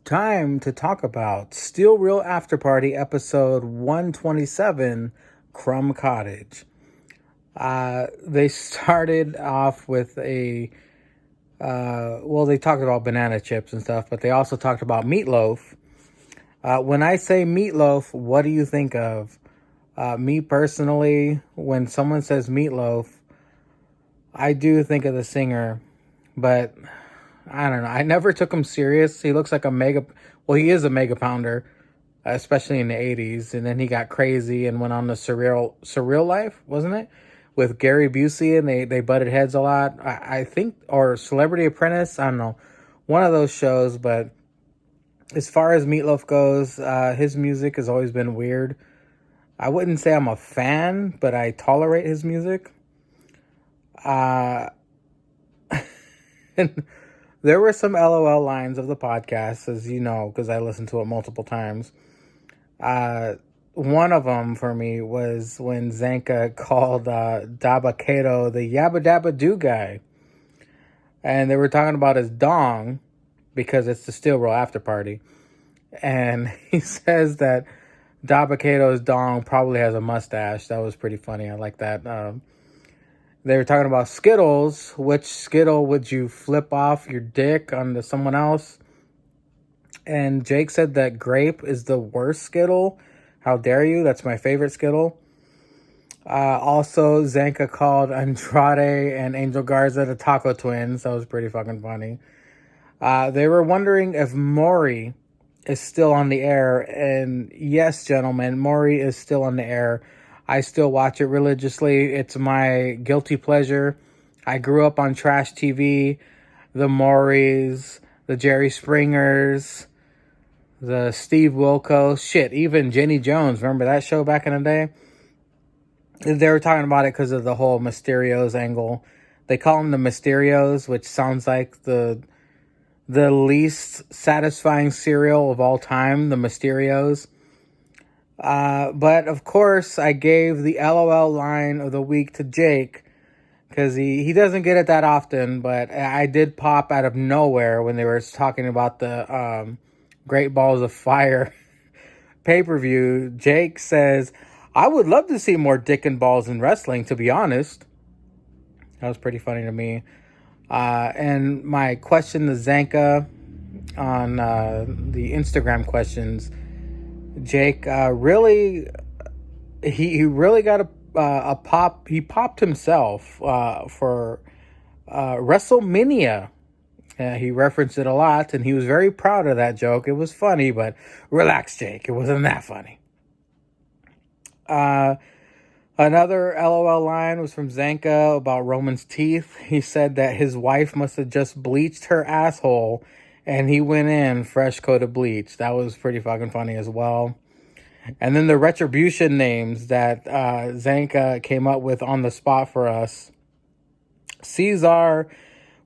time to talk about Still Real After Party episode 127, Crumb Cottage. They started off with they talked about banana chips and stuff, but they also talked about meatloaf. When I say meatloaf, what do you think of? Me personally, when someone says meatloaf, I do think of the singer, but I don't know. I never took him serious. He looks like he is a mega pounder, especially in the 80s. And then he got crazy and went on the surreal life, wasn't it? With Gary Busey, and they butted heads a lot. I think, or Celebrity Apprentice, I don't know. One of those shows, but as far as Meatloaf goes, his music has always been weird. I wouldn't say I'm a fan, but I tolerate his music. And there were some LOL lines of the podcast, as you know, because I listened to it multiple times. One of them for me was when Zanka called Daba Kato the Yabba Dabba Doo guy. And they were talking about his dong, because it's the Still Real After Party. And he says that Daba Kato's dong probably has a mustache. That was pretty funny. I like that. They were talking about Skittles. Which Skittle would you flip off your dick onto someone else? And Jake said that grape is the worst Skittle. How dare you? That's my favorite Skittle. Also, Zanka called Andrade and Angel Garza the Taco Twins. That was pretty fucking funny. They were wondering if Maury is still on the air. And yes, gentlemen, Maury is still on the air. I still watch it religiously. It's my guilty pleasure. I grew up on trash TV, the Mauries, the Jerry Springers, the Steve Wilkos, shit, even Jenny Jones. Remember that show back in the day? They were talking about it because of the whole Mysterios angle. They call them the Mysterios, which sounds like the least satisfying cereal of all time, the Mysterios. But of course, I gave the LOL line of the week to Jake, because he doesn't get it that often, but I did pop out of nowhere when they were talking about the Great Balls of Fire pay-per-view. Jake says, I would love to see more dick and balls in wrestling, to be honest. That was pretty funny to me. And my question to Zanka on the Instagram questions, Jake really got a pop. He popped himself for WrestleMania. He referenced it a lot, and he was very proud of that joke. It was funny, but relax, Jake. It wasn't that funny. Another LOL line was from Zanka about Roman's teeth. He said that his wife must have just bleached her asshole, and he went in fresh coat of bleach. That was pretty fucking funny as well. And then the retribution names that Zanka came up with on the spot for us. Caesar,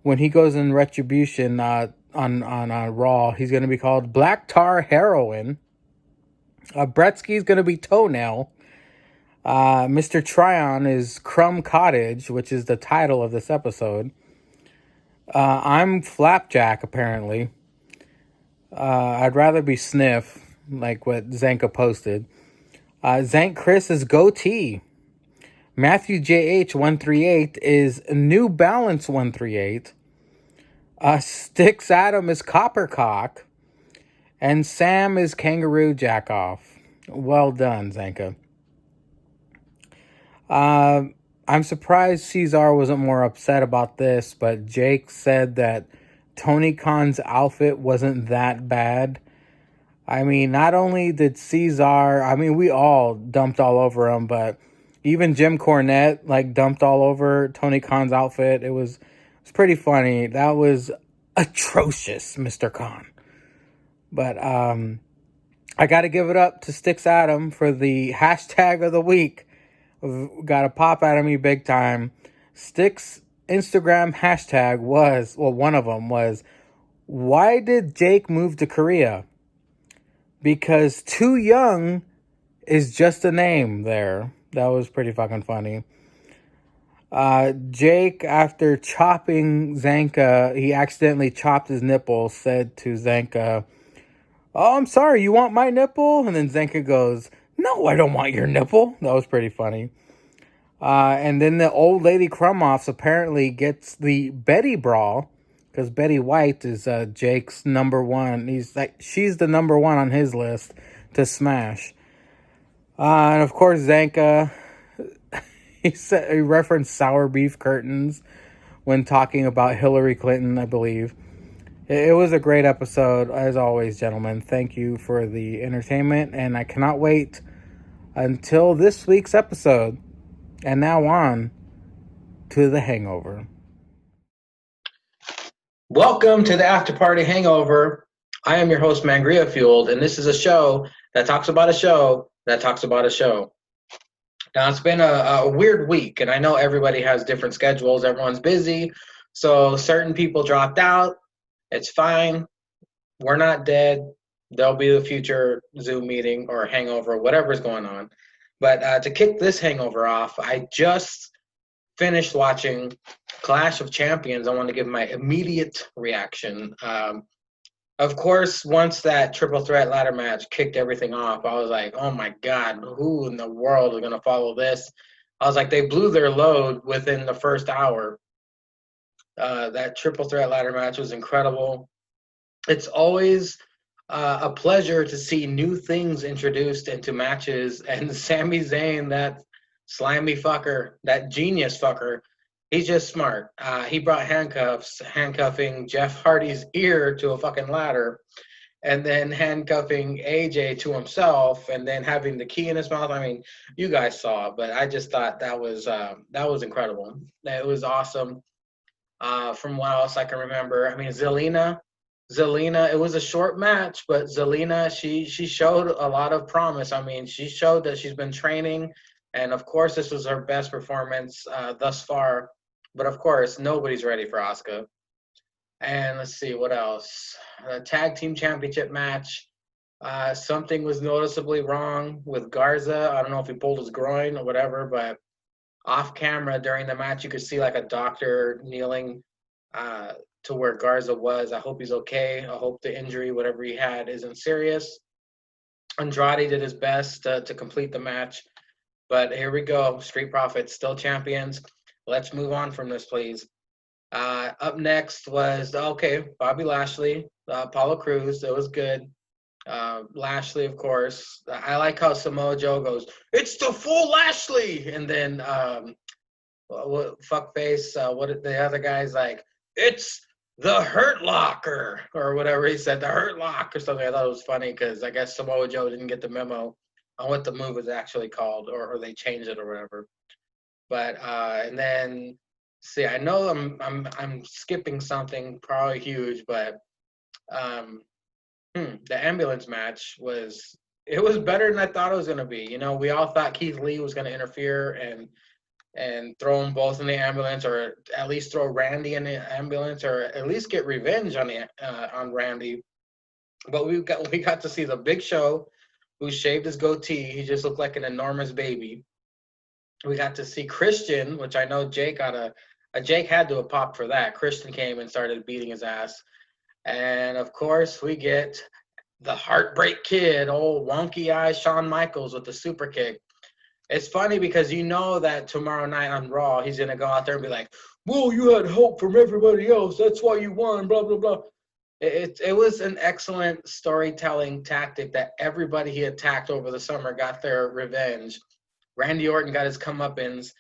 when he goes in retribution on Raw, he's going to be called Black Tar Heroin. Bretsky's going to be Toenail. Mr. Tryon is Crumb Cottage, which is the title of this episode. I'm Flapjack, apparently. I'd rather be Sniff, like what Zanka posted. Zank Chris is Goatee. Matthew JH 138 is New Balance 138. Sticks Adam is Coppercock. And Sam is Kangaroo Jackoff. Well done, Zanka. I'm surprised Caesar wasn't more upset about this, but Jake said that Tony Khan's outfit wasn't that bad. I mean, not only did Caesar, we all dumped all over him, but even Jim Cornette, dumped all over Tony Khan's outfit. It was pretty funny. That was atrocious, Mr. Khan. But, I gotta give it up to Sticks Adam for the hashtag of the week. Got a pop out of me big time. Sticks Instagram hashtag was, one of them was, why did Jake move to Korea? Because Too Young is just a name there. That was pretty fucking funny. Jake, after chopping Zanka, he accidentally chopped his nipple, said to Zanka, Oh, I'm sorry, you want my nipple? And then Zenka goes, no, I don't want your nipple. That was pretty funny. And then the old lady Crumoffs apparently gets the Betty brawl because Betty White is Jake's number one. She's the number one on his list to smash. And of course, Zanka, he referenced sour beef curtains when talking about Hillary Clinton, I believe. It was a great episode, as always, gentlemen. Thank you for the entertainment, and I cannot wait until this week's episode. And now on to the hangover. Welcome to the After Party Hangover. I am your host, Mangria Fueled, and this is a show that talks about a show that talks about a show. Now, it's been a weird week, and I know everybody has different schedules. Everyone's busy, so certain people dropped out. It's fine. We're not dead. There'll be a future Zoom meeting or hangover, whatever's going on. But to kick this hangover off, I just finished watching Clash of Champions. I want to give my immediate reaction. Of course, once that triple threat ladder match kicked everything off, I was like, oh my God, who in the world is going to follow this? I was like, they blew their load within the first hour. That triple threat ladder match was incredible. It's always a pleasure to see new things introduced into matches. And Sami Zayn, that slimy fucker, that genius fucker, he's just smart. He brought handcuffs, handcuffing Jeff Hardy's ear to a fucking ladder, and then handcuffing AJ to himself, and then having the key in his mouth. I mean, you guys saw it, but I just thought that was incredible. It was awesome. From what else I can remember, I mean, Zelina, it was a short match, but Zelina, she showed a lot of promise. I mean, she showed that she's been training, and of course, this was her best performance thus far. But of course, nobody's ready for Asuka. And let's see what else. The tag team championship match. Something was noticeably wrong with Garza. I don't know if he pulled his groin or whatever, but off camera during the match, you could see like a doctor kneeling to where Garza was. I hope he's okay. I hope the injury, whatever he had, isn't serious. Andrade did his best to complete the match. But here we go. Street Profits still champions. Let's move on from this, please. Up next was, Bobby Lashley, Apollo Crews. It was good. Lashley, of course. I like how Samoa Joe goes, it's the full Lashley! And then, fuckface, what the other guy's like, it's the Hurt Locker, or whatever he said, the Hurt Lock or something. I thought it was funny because I guess Samoa Joe didn't get the memo on what the move was actually called, or they changed it or whatever. But and then see, I know I'm skipping something probably huge, but the ambulance match was better than I thought it was gonna be. You know, we all thought Keith Lee was gonna interfere and throw them both in the ambulance, or at least throw Randy in the ambulance, or at least get revenge on Randy. But we got to see the Big Show, who shaved his goatee. He just looked like an enormous baby. We got to see Christian, which I know Jake Jake had to have popped for that. Christian came and started beating his ass. And of course, we get the Heartbreak Kid, old wonky eye Shawn Michaels with the super kick. It's funny because you know that tomorrow night on Raw, he's going to go out there and be like, well, you had hope from everybody else. That's why you won, blah, blah, blah. It was an excellent storytelling tactic that everybody he attacked over the summer got their revenge. Randy Orton got his comeuppance.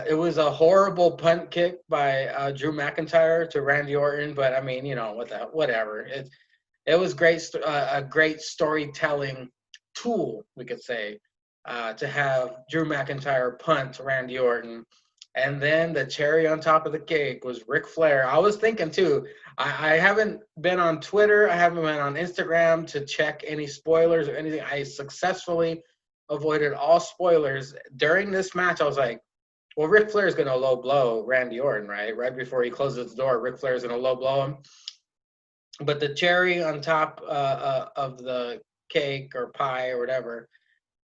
It was a horrible punt kick by Drew McIntyre to Randy Orton, but I mean, you know, whatever. It was great, a great storytelling tool, we could say, to have Drew McIntyre punt Randy Orton. And then the cherry on top of the cake was Ric Flair. I was thinking too, I haven't been on Twitter, I haven't been on Instagram to check any spoilers or anything. I successfully avoided all spoilers. During this match, I was like, well, Ric Flair is going to low blow Randy Orton, right? Right before he closes the door, Ric Flair is going to low blow him. But the cherry on top of the cake or pie or whatever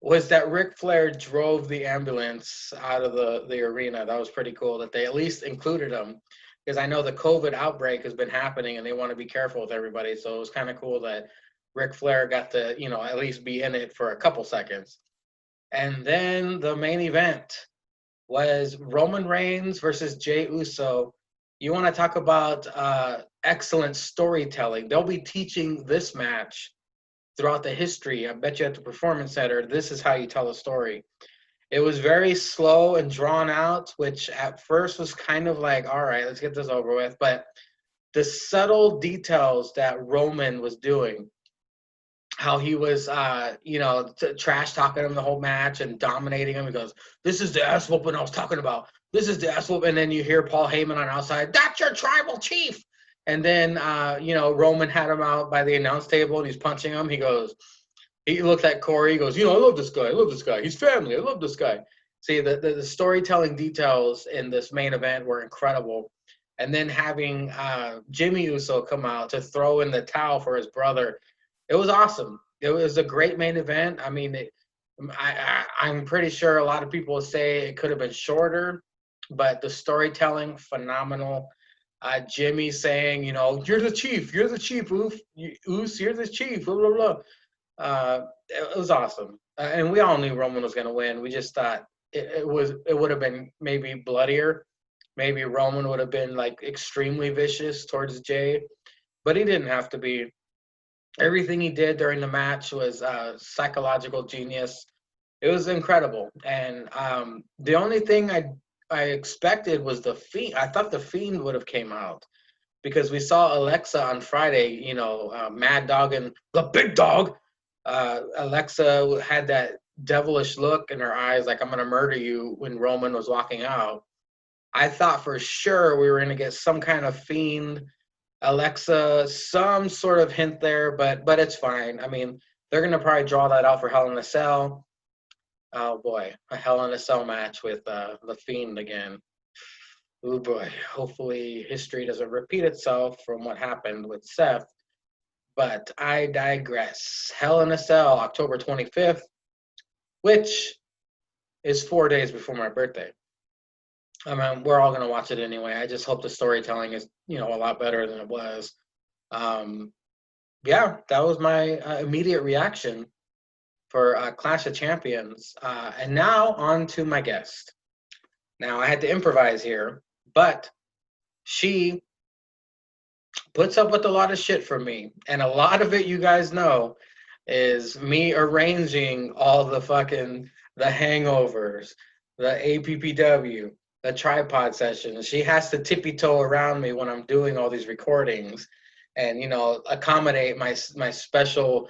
was that Ric Flair drove the ambulance out of the arena. That was pretty cool that they at least included him, because I know the COVID outbreak has been happening and they want to be careful with everybody. So it was kind of cool that Ric Flair got to, at least be in it for a couple seconds. And then the main event was Roman Reigns versus Jey Uso. You want to talk about excellent storytelling? They'll be teaching this match throughout the history. I bet you at the Performance Center, this is how you tell a story. It was very slow and drawn out, which at first was kind of like, all right, let's get this over with. But the subtle details that Roman was doing, how he was, trash talking him the whole match and dominating him. He goes, "This is the ass whooping I was talking about. This is the ass whooping." And then you hear Paul Heyman on outside, "That's your tribal chief." And then, Roman had him out by the announce table and he's punching him. He looks at Corey. He goes, "I love this guy. I love this guy. He's family. I love this guy." See, the storytelling details in this main event were incredible. And then having Jimmy Uso come out to throw in the towel for his brother, it was awesome. It was a great main event. I mean, I'm pretty sure a lot of people say it could have been shorter, but the storytelling, phenomenal. Jimmy saying, "You're the chief. You're the chief, Oos. You're the chief, blah, blah, blah." It was awesome. And we all knew Roman was going to win. We just thought it would have been maybe bloodier. Maybe Roman would have been like extremely vicious towards Jey, but he didn't have to be. Everything he did during the match was psychological genius. It was incredible. And the only thing I expected was the Fiend. I thought the Fiend would have came out because we saw Alexa on Friday, Mad Dog and the Big Dog. Alexa had that devilish look in her eyes like, "I'm going to murder you," when Roman was walking out. I thought for sure we were going to get some kind of Fiend, Alexa, some sort of hint there, but it's fine. I mean, they're going to probably draw that out for Hell in a Cell. Oh, boy, a Hell in a Cell match with the Fiend again. Oh, boy, hopefully history doesn't repeat itself from what happened with Seth. But I digress. Hell in a Cell, October 25th, which is 4 days before my birthday. I mean, we're all going to watch it anyway. I just hope the storytelling is, a lot better than it was. Yeah, that was my immediate reaction for Clash of Champions. And now on to my guest. Now, I had to improvise here, but she puts up with a lot of shit from me. And a lot of it, you guys know, is me arranging all the hangovers, the APPW, the tripod sessions. She has to tippy-toe around me when I'm doing all these recordings and, accommodate my special,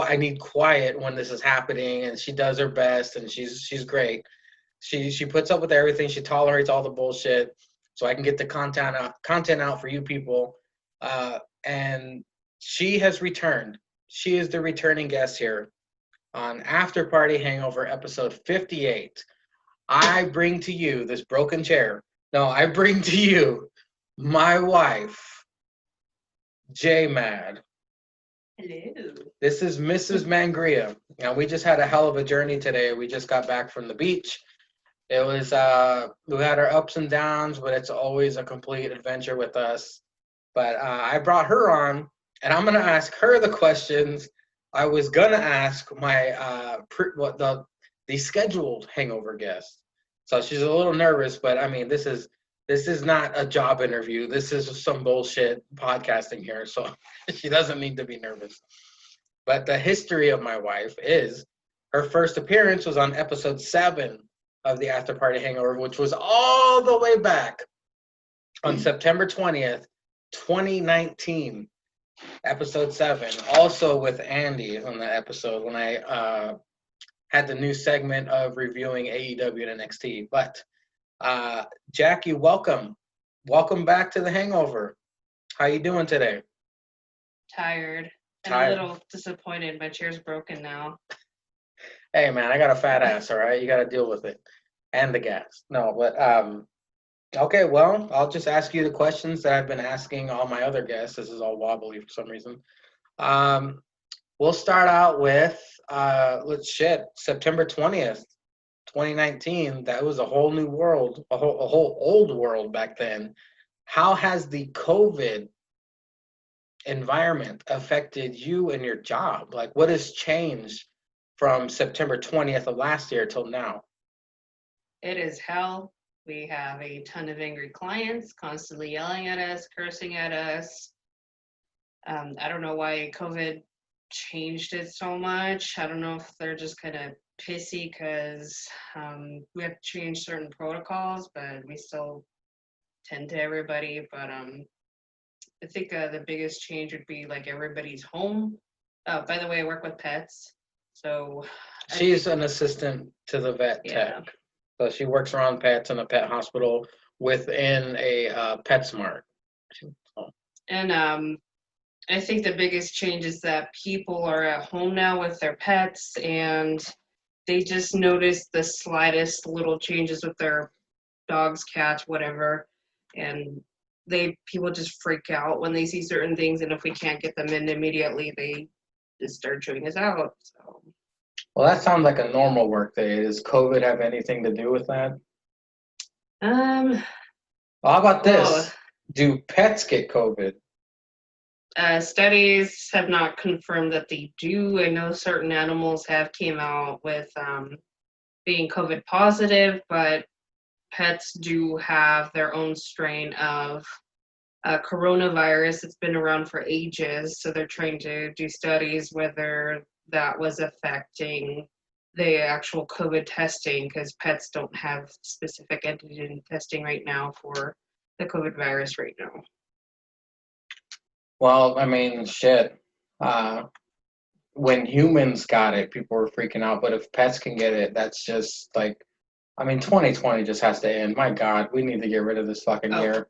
I need quiet when this is happening, and she does her best, and she's great. She puts up with everything. She tolerates all the bullshit so I can get the content out for you people. And she has returned. She is the returning guest here on After Party Hangover episode 58. I bring to you this broken chair. No, I bring to you my wife, J Mad. Hello. This is Mrs. Mangria. Now, we just had a hell of a journey today. We just got back from the beach. It was, we had our ups and downs, but it's always a complete adventure with us. But I brought her on, and I'm going to ask her the questions I was going to ask my the scheduled hangover guest. So she's a little nervous, but I mean, this is not a job interview. This is some bullshit podcasting here, so she doesn't need to be nervous. But the history of my wife is her first appearance was on episode 7 of the After Party Hangover, which was all the way back on September 20th, 2019. Episode 7, also with Andy on that episode when I had the new segment of reviewing AEW and NXT. But Jackie, welcome back to the Hangover. How you doing today? Tired. And a little disappointed. My chair's broken now. Hey man, I got a fat ass, all right? You got to deal with it. And the gas. No, but okay, well, I'll just ask you the questions that I've been asking all my other guests. This is all wobbly for some reason. We'll start out with September 20th, 2019. That was a whole new world, a whole old world back then. How has the COVID environment affected you and your job? Like, what has changed from September 20th of last year till now? It is hell. We have a ton of angry clients constantly yelling at us, cursing at us. I don't know why COVID changed it so much. I don't know if they're just kind of pissy because we have to change certain protocols, but we still tend to everybody. But I think the biggest change would be like everybody's home. By the way, I work with pets, so She's an assistant to the vet tech. So she works around pets in a pet hospital within a PetSmart. And I think the biggest change is that people are at home now with their pets, and they just notice the slightest little changes with their dogs, cats, whatever, and people just freak out when they see certain things, and if we can't get them in immediately, they just start chewing us out. So. Well, that sounds like a normal work day. Does COVID have anything to do with that? Well, how about this? Do pets get COVID? Studies have not confirmed that they do. I know certain animals have came out with being COVID positive, but pets do have their own strain of coronavirus. It's been around for ages, so they're trying to do studies whether that was affecting the actual COVID testing, because pets don't have specific antigen testing right now for the COVID virus right now. Well, I mean, shit. When humans got it, people were freaking out. But if pets can get it, that's just like, I mean, 2020 just has to end. My God, we need to get rid of this fucking year.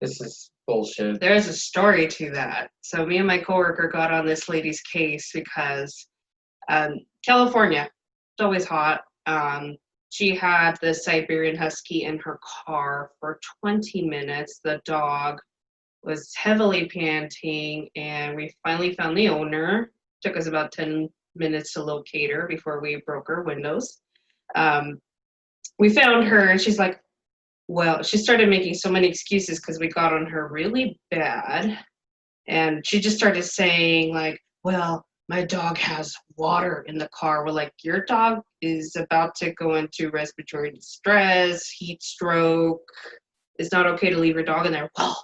This is bullshit. There's a story to that. So me and my coworker got on this lady's case because California, it's always hot. She had the Siberian Husky in her car for 20 minutes. The dog was heavily panting, and we finally found the owner. Took us about 10 minutes to locate her before we broke her windows. We found her, and she's like, well, she started making so many excuses because we got on her really bad. And she just started saying, like, well, my dog has water in the car. We're like, your dog is about to go into respiratory distress, heat stroke. It's not okay to leave your dog in there. Well,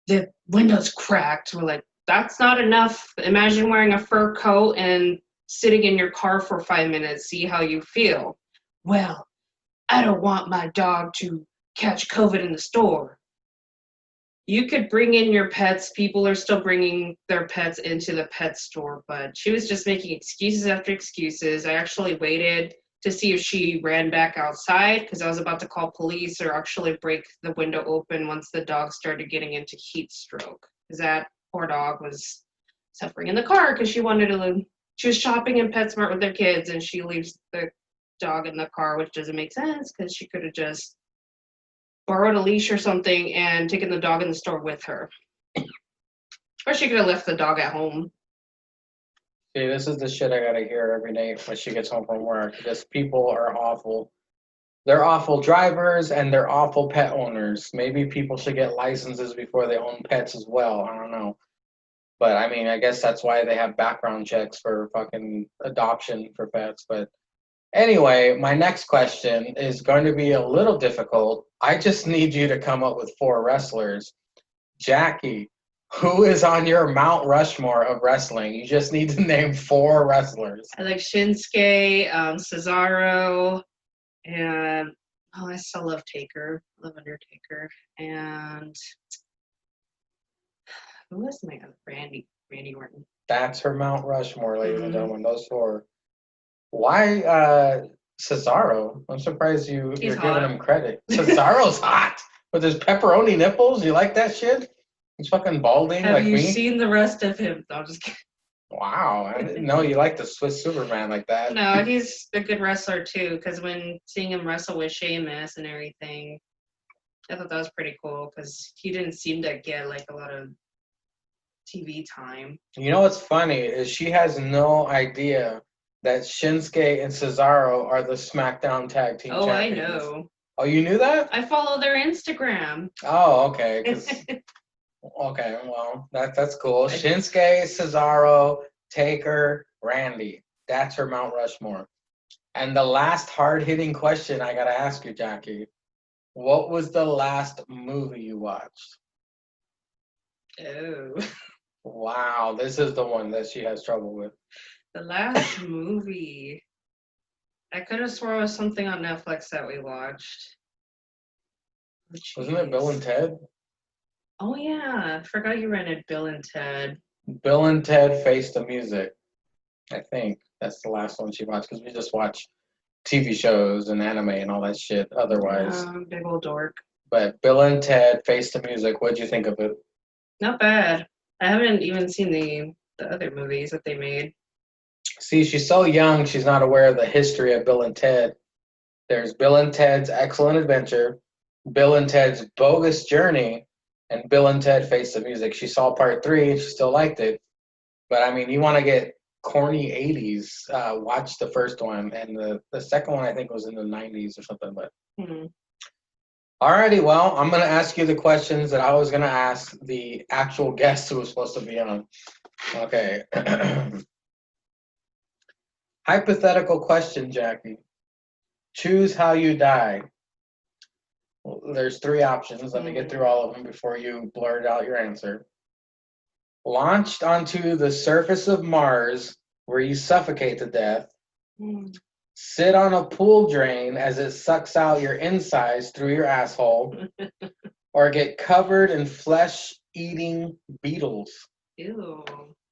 the window's cracked. We're like, that's not enough. Imagine wearing a fur coat and sitting in your car for 5 minutes. See how you feel. Well, I don't want my dog to catch COVID in the store. You could bring in your pets. People are still bringing their pets into the pet store, but she was just making excuses after excuses. I actually waited to see if she ran back outside because I was about to call police or actually break the window open once the dog started getting into heat stroke. Because that poor dog was suffering in the car because she was shopping in PetSmart with their kids, and she leaves the dog in the car, which doesn't make sense because she could have just borrowed a leash or something and taken the dog in the store with her. Or she could have left the dog at home. See, this is the shit I gotta hear every day when she gets home from work. Just people are awful. They're awful drivers and they're awful pet owners. Maybe people should get licenses before they own pets as well. I don't know. But I mean, I guess that's why they have background checks for fucking adoption for pets. But anyway, my next question is going to be a little difficult. I just need you to come up with 4 wrestlers. Jackie, who is on your Mount Rushmore of wrestling? You just need to name 4 wrestlers. I like Shinsuke, Cesaro, and I still love Taker. I love Undertaker. And who was my other? Randy Orton. That's her Mount Rushmore, ladies and gentlemen. Those 4. Why Cesaro? I'm surprised you're giving him credit. Cesaro's hot with his pepperoni nipples. You like that shit? He's fucking balding like me. Have you seen the rest of him? No, I'm just kidding. Wow, I didn't know you liked the Swiss Superman like that. No, he's a good wrestler too. Because when seeing him wrestle with Sheamus and everything, I thought that was pretty cool. Because he didn't seem to get like a lot of TV time. You know what's funny is she has no idea that Shinsuke and Cesaro are the SmackDown Tag Team Champions. I know. Oh, you knew that? I follow their Instagram. Oh, okay. Okay, well, that's cool. Shinsuke, Cesaro, Taker, Randy. That's her Mount Rushmore. And the last hard-hitting question I gotta ask you, Jackie. What was the last movie you watched? Oh, Wow, this is the one that she has trouble with. the last movie. I could have sworn it was something on Netflix that we watched. Oh, Wasn't it Bill and jeez. Ted? Oh yeah, I forgot you rented Bill and Ted. Bill and Ted Face the Music. I think that's the last one she watched because we just watch TV shows and anime and all that shit otherwise. Big old dork. But Bill and Ted Face the Music, what'd you think of it? Not bad. I haven't even seen the other movies that they made. See, she's so young, she's not aware of the history of Bill and Ted. There's Bill and Ted's Excellent Adventure, Bill and Ted's Bogus Journey, and Bill and Ted Face the Music. She saw part 3 and she still liked it. But I mean, you want to get corny 80s, watch the first one. And the second one, I think, was in the 90s or something. But Alrighty, well, I'm going to ask you the questions that I was going to ask the actual guest who was supposed to be on. Okay. Hypothetical question, Jackie. Choose how you die. Well, there's 3 options. Let me get through all of them before you blurt out your answer. Launched onto the surface of Mars where you suffocate to death. Sit on a pool drain as it sucks out your insides through your asshole. Or get covered in flesh-eating beetles. Ew.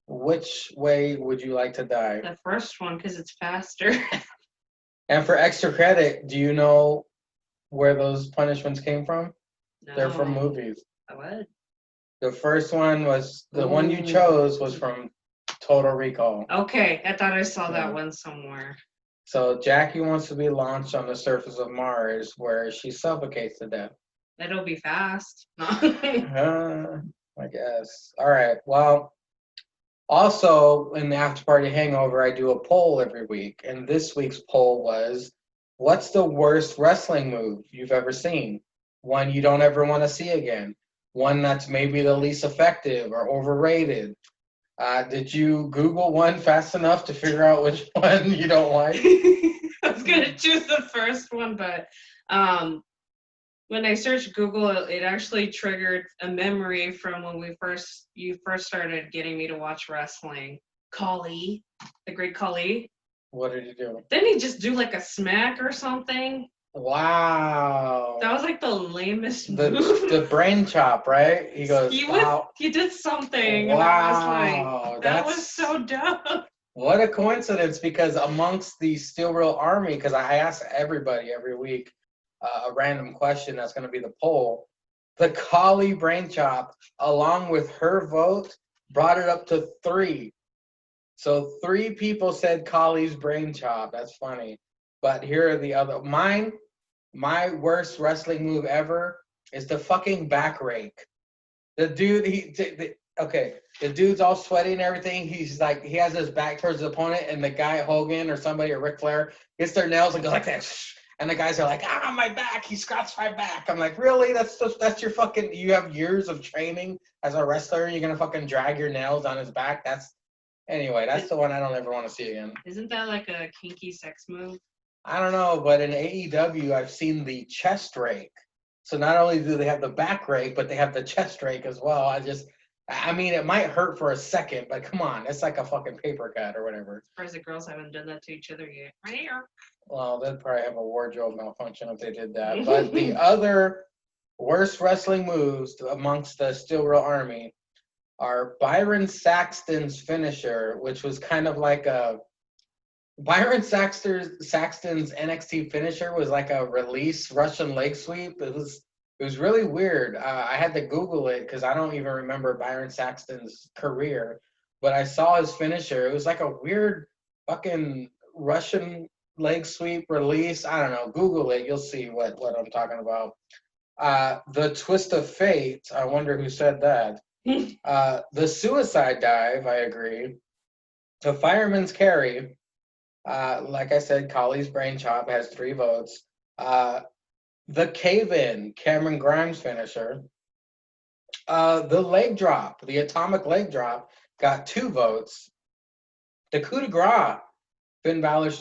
Which way would you like to die? The first one, because it's faster. And for extra credit, do you know where those punishments came from? No. They're from movies. What? The first one was, the one you chose was from Total Recall. Okay, I thought I saw that one somewhere. So Jackie wants to be launched on the surface of Mars where she suffocates to death. It'll be fast. I guess. All right. Well, also in the After Party Hangover, I do a poll every week. And this week's poll was, what's the worst wrestling move you've ever seen? One you don't ever want to see again. One that's maybe the least effective or overrated. Did you Google one fast enough to figure out which one you don't like? I was gonna choose the first one, but when I searched Google, it actually triggered a memory from when you first started getting me to watch wrestling. Khali, the great Khali. What did he do? Didn't he just do like a smack or something? Wow. That was like the lamest move. The brain chop, right? He goes, wow. He did something. Wow. And I was like, that was so dumb. What a coincidence, because amongst the Steel Real Army, because I ask everybody every week a random question that's going to be the poll, the Kali brain chop, along with her vote, brought it up to 3. So 3 people said Kali's brain chop. That's funny. But here are the other. My worst wrestling move ever is the fucking back rake. The dude, the dude's all sweaty and everything. He's like, he has his back towards the opponent, and the guy Hogan or somebody or Ric Flair gets their nails and goes like that. And the guys are like, my back. He scratched my back. I'm like, really? That's your fucking. You have years of training as a wrestler. You're gonna fucking drag your nails on his back. Anyway. That's the one I don't ever want to see again. Isn't that like a kinky sex move? I don't know, but in AEW, I've seen the chest rake. So not only do they have the back rake, but they have the chest rake as well. I mean, it might hurt for a second, but come on, it's like a fucking paper cut or whatever. Surprised the girls haven't done that to each other yet. Well, they'd probably have a wardrobe malfunction if they did that. But the other worst wrestling moves amongst the Steel Real Army are Byron Saxton's finisher, which was kind of like Byron Saxton's NXT finisher was like a release Russian leg sweep. It was really weird. I had to Google it because I don't even remember Byron Saxton's career, but I saw his finisher. It was like a weird fucking Russian leg sweep release. I don't know. Google it. You'll see what I'm talking about. The twist of fate. I wonder who said that. The suicide dive. I agree. The fireman's carry. Like I said, Kali's brain chop has 3 votes. The cave-in, Cameron Grimes finisher. The leg drop, the atomic leg drop, got 2 votes. The coup de grace, Finn Balor's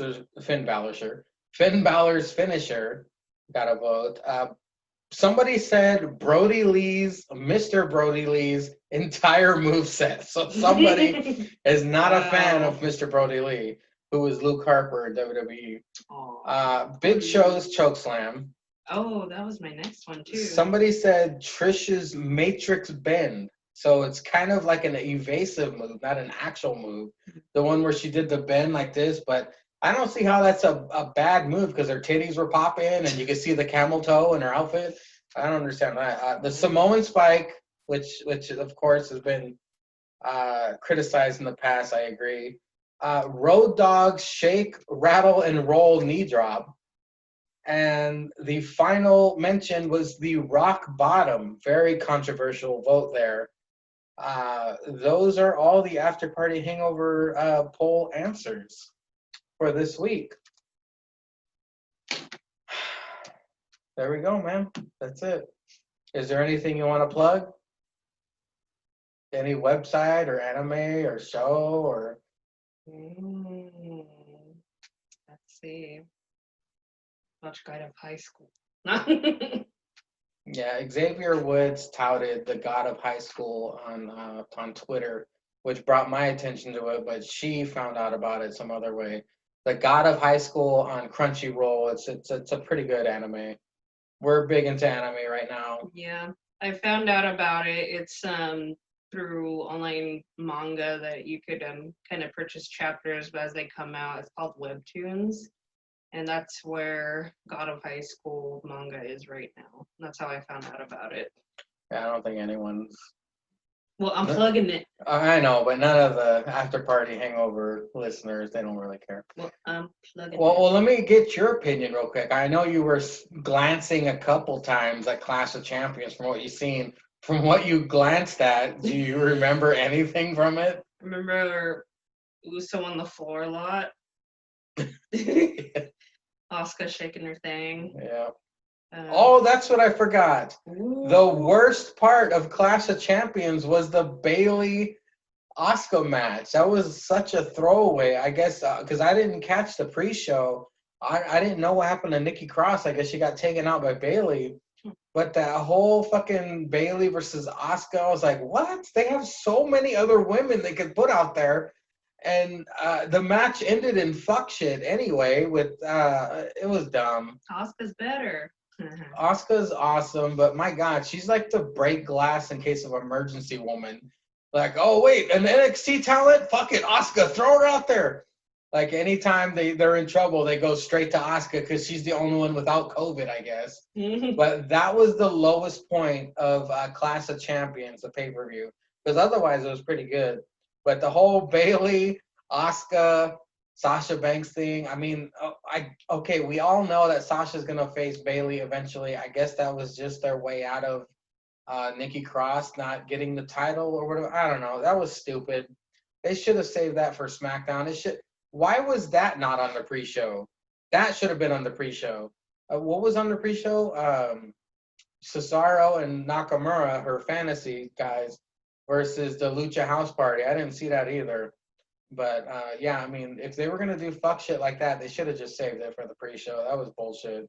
finisher got a vote. Somebody said Mr. Brody Lee's entire moveset. So somebody is not a fan of Mr. Brody Lee, who was Luke Harper in WWE. Big Show's chokeslam. Oh, that was my next one too. Somebody said Trish's Matrix Bend. So it's kind of like an evasive move, not an actual move. The one where she did the bend like this, but I don't see how that's a bad move because her titties were popping and you could see the camel toe in her outfit. I don't understand that. The Samoan spike, which of course has been criticized in the past, I agree. Road Dogg's shake, rattle, and roll knee drop. And the final mention was the rock bottom. Very controversial vote there. Those are all the after party hangover poll answers for this week. There we go, man. That's it. Is there anything you want to plug? Any website or anime or show or? Let's see. Watch God of High School. Yeah, Xavier Woods touted the God of High School on Twitter, which brought my attention to it, but she found out about it some other way. The God of High School on Crunchyroll, it's a pretty good anime. We're big into anime right now. Yeah, I found out about it. It's through online manga that you could kind of purchase chapters as they come out. It's called Webtoons. And that's where God of High School manga is right now. That's how I found out about it. Yeah, I don't think anyone's. Well, I'm plugging it. I know, but none of the after party hangover listeners, they don't really care. Well, I'm plugging it. Well, let me get your opinion real quick. I know you were glancing a couple times at Clash of Champions from what you've seen. From what you glanced at, do you remember anything from it? Remember Uso on the floor a lot? Asuka shaking her thing. Yeah. Oh, that's what I forgot. Ooh. The worst part of Clash of Champions was the Bayley Asuka match. That was such a throwaway, I guess, because I didn't catch the pre-show. I didn't know what happened to Nikki Cross. I guess she got taken out by Bayley. But that whole fucking Bayley versus Asuka, I was like, what? They have so many other women they could put out there. And the match ended in fuck shit anyway. With it was dumb. Asuka's better. Asuka's awesome, but my God, she's like the break glass in case of emergency woman. Like, oh wait, an NXT talent? Fuck it, Asuka, throw her out there. Like anytime they're in trouble, they go straight to Asuka because she's the only one without COVID, I guess. But that was the lowest point of Clash of Champions, the pay-per-view, because otherwise it was pretty good. But the whole Bayley, Asuka, Sasha Banks thing, I mean, okay, we all know that Sasha's going to face Bayley eventually. I guess that was just their way out of Nikki Cross not getting the title or whatever. I don't know. That was stupid. They should have saved that for SmackDown. Why was that not on the pre-show? That should have been on the pre-show. What was on the pre-show? Cesaro and Nakamura, her fantasy guys, versus the Lucha House Party. I didn't see that either. But, yeah, I mean, if they were going to do fuck shit like that, they should have just saved it for the pre-show. That was bullshit.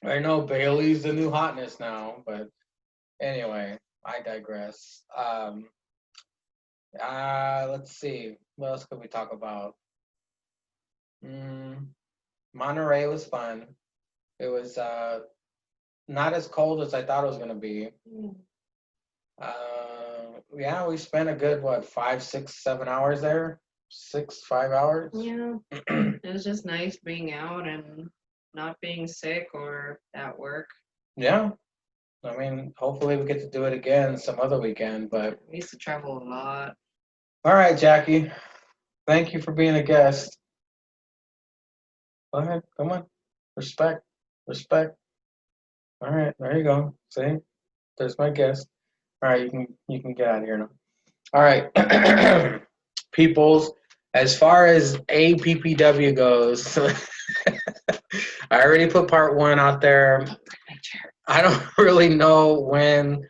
I know Bayley's the new hotness now, but anyway, I digress. Let's see. What else could we talk about? Monterey was fun. It was not as cold as I thought it was going to be. Yeah, we spent a good, 5, 6, 7 hours there? 5 hours? Yeah. It was just nice being out and not being sick or at work. Yeah. I mean, hopefully we get to do it again some other weekend, but... We used to travel a lot. All right, Jackie. Thank you for being a guest. Go ahead. Come on. Respect. All right. There you go. See? There's my guest. All right, you can get out of here now. All right, peoples. As far as APPW goes, I already put part 1 out there. I don't really know when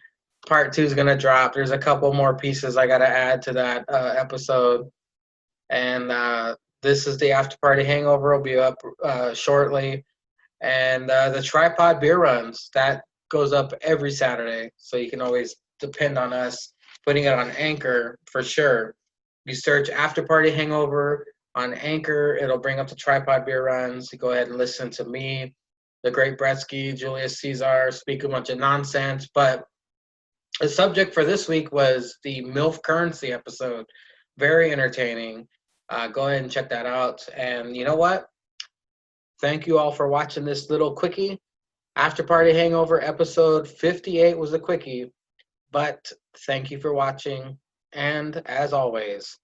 Part 2 is going to drop. There's a couple more pieces I got to add to that episode. And this is the After Party Hangover. Will be up shortly. And the tripod beer runs, that goes up every Saturday. So you can always depend on us putting it on Anchor for sure. You search After Party Hangover on Anchor. It'll bring up the tripod beer runs. You go ahead and listen to me, the great Bretsky, Julius Caesar, speak a bunch of nonsense. But the subject for this week was the MILF currency episode. Very entertaining. Go ahead and check that out. And you know what? Thank you all for watching this little quickie. After Party Hangover episode 58 was a quickie. But thank you for watching. And as always,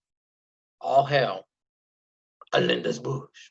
all hail Alinda's Bush.